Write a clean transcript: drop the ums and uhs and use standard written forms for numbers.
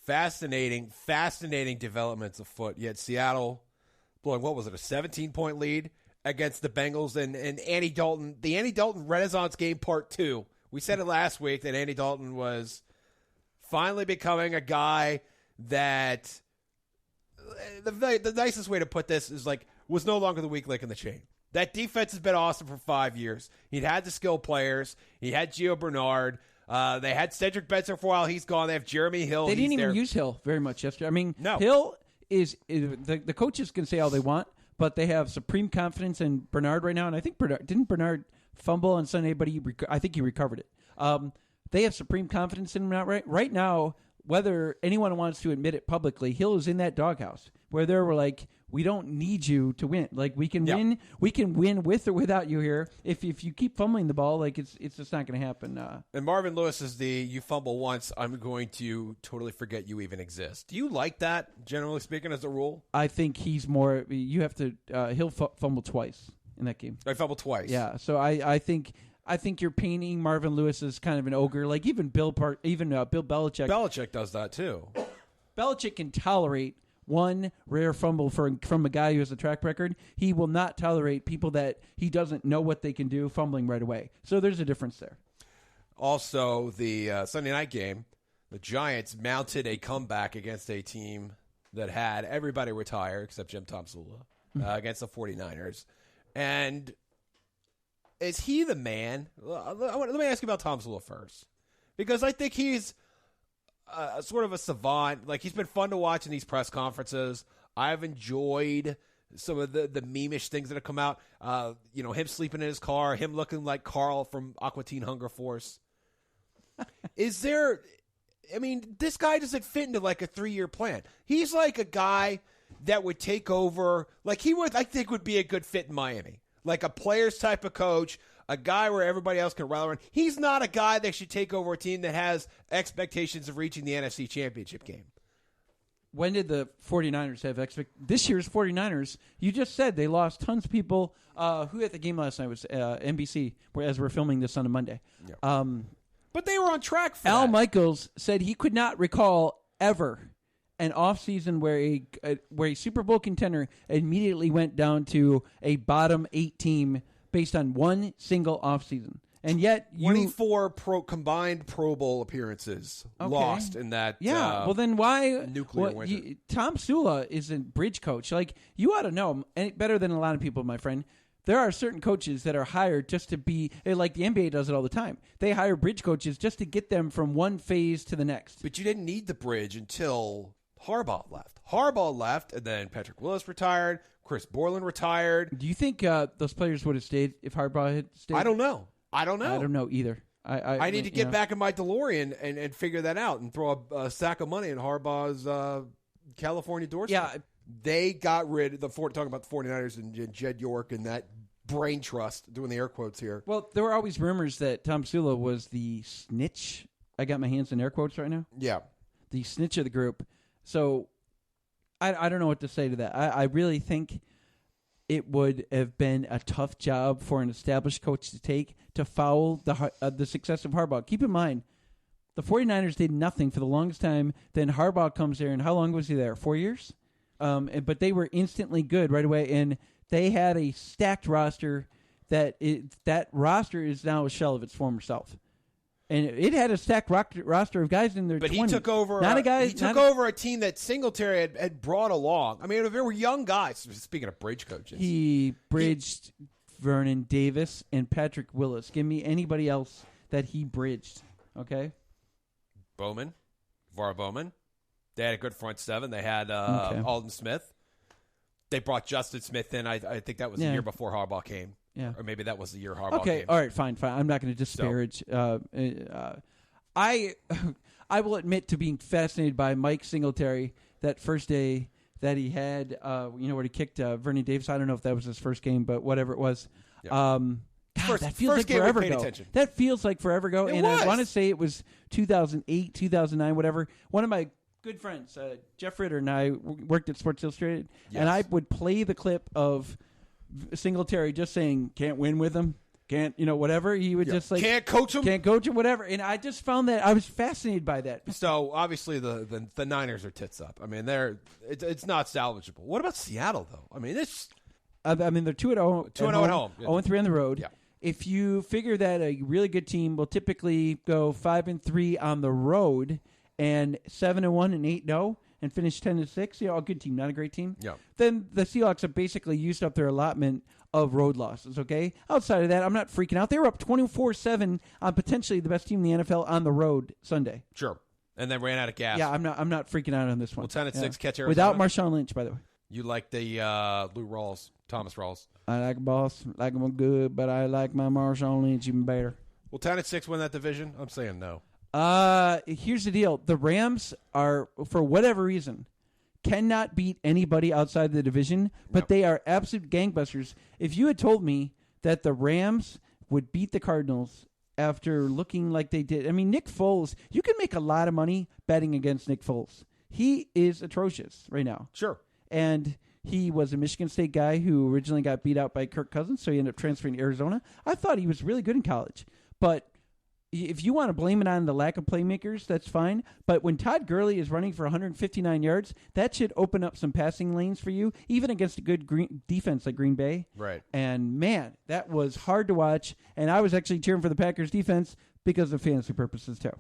Fascinating developments afoot. Yet Seattle blowing, what was it, a 17-point lead against the Bengals and Andy Dalton. The Andy Dalton Renaissance game part 2. We said it last week that Andy Dalton was finally becoming a guy that the nicest way to put this is like was no longer the weak link in the chain. That defense has been awesome for 5 years. He'd had the skill players. He had Gio Bernard. They had Cedric Benson for a while. He's gone. They have Jeremy Hill. They didn't even use Hill very much yesterday. I mean, no. Hill is the coaches can say all they want, but they have supreme confidence in Bernard right now. And I think Bernard fumble on Sunday, but I think he recovered it. They have supreme confidence in him right now. Whether anyone wants to admit it publicly, Hill is in that doghouse where they were like, we don't need you to win. Like we can win. We can win with or without you here. If you keep fumbling the ball, like it's just not going to happen. And Marvin Lewis is you fumble once, I'm going to totally forget you even exist. Do you like that, generally speaking, as a rule? I think he's more. You have to. He'll fumble twice in that game. I fumbled twice. Yeah. So I think you're painting Marvin Lewis as kind of an ogre. Like even Bill Belichick. Belichick does that too. Belichick can tolerate one rare fumble from a guy who has a track record. He will not tolerate people that he doesn't know what they can do fumbling right away. So there's a difference there. Also, the Sunday night game, the Giants mounted a comeback against a team that had everybody retire except Jim Tomsula against the 49ers. And is he the man? Let me ask you about Tomsula first. Because I think he's sort of a savant. Like, he's been fun to watch in these press conferences. I've enjoyed some of the meme-ish things that have come out. Him sleeping in his car, him looking like Carl from Aqua Teen Hunger Force. This guy doesn't fit into like a 3-year plan. He's like a guy that would take over. Like, I think would be a good fit in Miami. Like a players type of coach, a guy where everybody else can rally around. He's not a guy that should take over a team that has expectations of reaching the NFC Championship game. When did the 49ers have this year's 49ers, you just said they lost tons of people. Who had the game last night was NBC, as we're filming this on a Monday. Yeah. But they were on track for Al that. Michaels said he could not recall ever an offseason where a Super Bowl contender immediately went down to a bottom 8 team based on one single offseason. And yet 24 combined Pro Bowl appearances lost in that well then why nuclear winter. Tom Sula is a bridge coach. Like, you ought to know better than a lot of people, my friend. There are certain coaches that are hired just to be, like the NBA does it all the time. They hire bridge coaches just to get them from one phase to the next. But you didn't need the bridge until Harbaugh left, and then Patrick Willis retired, Chris Borland retired. Do you think those players would have stayed if Harbaugh had stayed? I don't know. I don't know either. I need to get back in my DeLorean and figure that out and throw a sack of money in Harbaugh's California doorstep. Yeah. They got rid of talking about the 49ers and Jed York and that brain trust, doing the air quotes here. Well, there were always rumors that Tom Sula was the snitch. I got my hands in air quotes right now. Yeah. The snitch of the group. So I don't know what to say to that. I really think it would have been a tough job for an established coach to take to foul the success of Harbaugh. Keep in mind, the 49ers did nothing for the longest time. Then Harbaugh comes there, and how long was he there? 4 years? But they were instantly good right away, and they had a stacked roster that roster is now a shell of its former self. And it had a stacked roster of guys in their 20s. But he took over. Over a team that Singletary had brought along. I mean, there were young guys. Speaking of bridge coaches, he bridged Vernon Davis and Patrick Willis. Give me anybody else that he bridged. Okay, Bowman, Var Bowman. They had a good front seven. They had Alden Smith. They brought Justin Smith in. I think that was the year before Harbaugh came. Yeah. Or maybe that was the year Harbaugh came. Okay, all right, fine. I'm not going to disparage. I will admit to being fascinated by Mike Singletary that first day that he had, where he kicked Vernon Davis. I don't know if that was his first game, but whatever it was. Yeah. That feels like forever ago. Attention. That feels like forever ago. And I want to say it was 2008, 2009, whatever. One of my good friends, Jeff Ritter, and I worked at Sports Illustrated, and I would play the clip of Singletary just saying, can't win with him. can't, whatever. He would just can't coach him, whatever. And I just found that I was fascinated by that. So obviously the Niners are tits up. I mean, it's not salvageable. What about Seattle though? I mean, they're 2-0 at home. 0-3 on the road. Yeah. If you figure that a really good team will typically go 5-3 on the road and 7-1 and 8-0 and finish 10-6, a good team, not a great team. Yeah. Then the Seahawks have basically used up their allotment of road losses. Okay. Outside of that, I'm not freaking out. They were up 24-7 on potentially the best team in the NFL on the road Sunday. Sure. And then ran out of gas. Yeah, I'm not freaking out on this one. Well, 10-6 catch Arizona without Marshawn Lynch, by the way. You like the Lou Rawls, Thomas Rawls. I like boss, like him good, but I like my Marshawn Lynch even better. Will 10-6 win that division? I'm saying no. Here's the deal: the Rams are, for whatever reason, cannot beat anybody outside the division, but they are absolute gangbusters. If you had told me that the Rams would beat the Cardinals after looking like they did, I mean, Nick Foles, you can make a lot of money betting against Nick Foles. He is atrocious right now. Sure. And he was a Michigan State guy who originally got beat out by Kirk Cousins, so he ended up transferring to Arizona. I thought he was really good in college. But if you want to blame it on the lack of playmakers, that's fine. But when Todd Gurley is running for 159 yards, that should open up some passing lanes for you, even against a good defense like Green Bay. Right. And, man, that was hard to watch. And I was actually cheering for the Packers defense because of fantasy purposes, too.